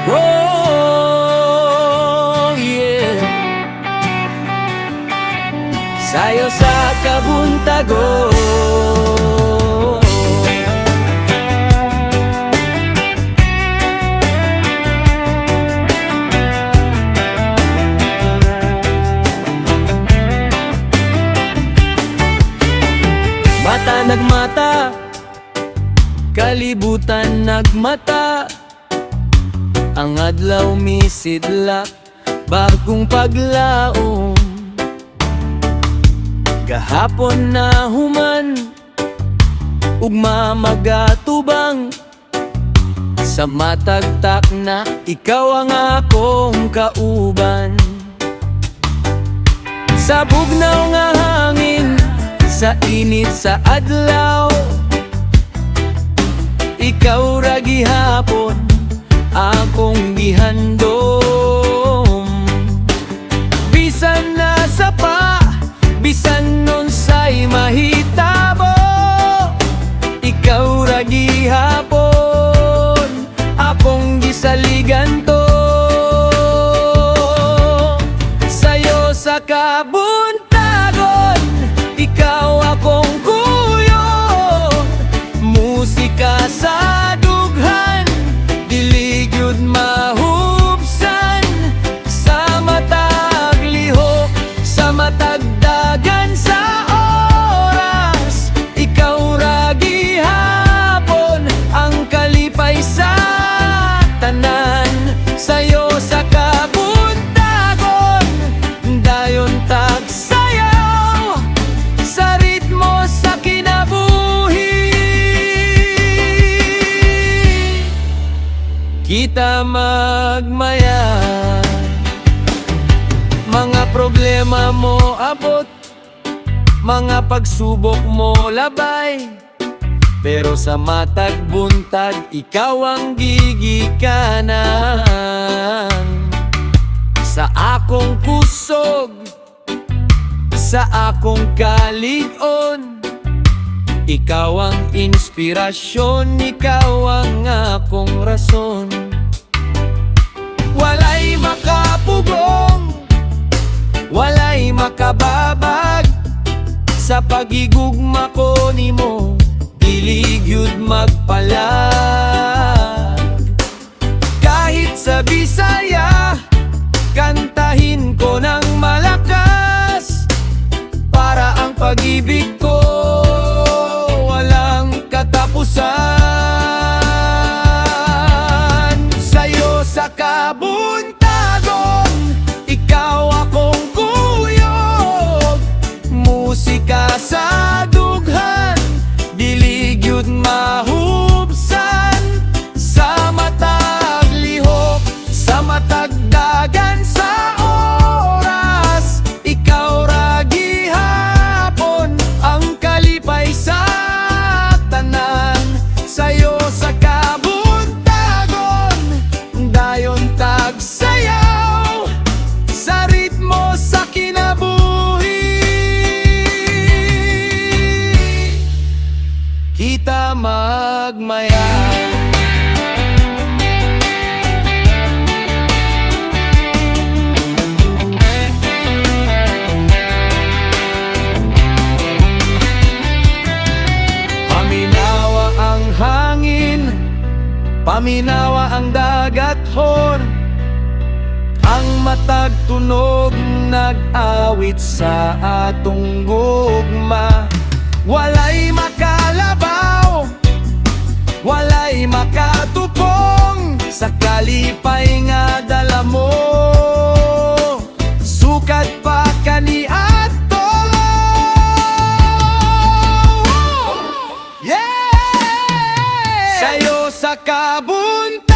Oh, yeah. Sayo sa kabuntagon. Mata nagmata, kalibutan nagmata. Ang adlaw misidlak, bagong paglaom. Gahapon na human, ugma magatubang. Sa matagtak na ikaw ang akong kauban. Sa bugnaw nga hangin, sa init sa adlaw, ikaw ra gihapon akong gihandom. Bisan nasa pa, bisan nun sa'y mahitabo, ikaw ra gihapon akong gisaligan to. Sayo sa kabuntagon, ikaw akong kuyog. Musika sa dughan, dili gyud mahubsan. Sa matag lihok, sa matag dagan sa oras, ikaw ra gihapon ang kalipay sa tanan. Sayo sa kabuntagon, dayon tag sayaw sa ritmo sa kinabuhi. Kita magmaya, mga problema mo abot, mga pagsubok mo labay. Pero sa matag buntag, ikaw ang gigikanan. Sa akong kusog, sa akong kalig-on, ikaw ang inspirasyon, ikaw ang akong rason. Walay makapugong, walay makababag, sa pagigugma ko nimo, dili gyud magpalag. Kahit sa Bisaya, kantahin ko ng malakas, para ang pag-ibig ko walang katapusan. Sayo sa kabuntagon, ikaw akong kuyog. Musika sa dughan, dili gyud mahubsan. Sa matag lihok, sa matag dagan sa oras, ikaw ra gihapon ang kalipay sa tanan. Sayo sa kabuntagon, dayon tag sayaw sa ritmo sa kinabuhi. Kita magmaya, paminawa ang hangin, paminawa ang dagathon. Ang matag tunog nag-awit sa atong gugma. Walay makalabaw, walay makatupong, sa kalipay nga dala mo. Sukat pa kaniadto, yeah! Sayo sa kabuntagon,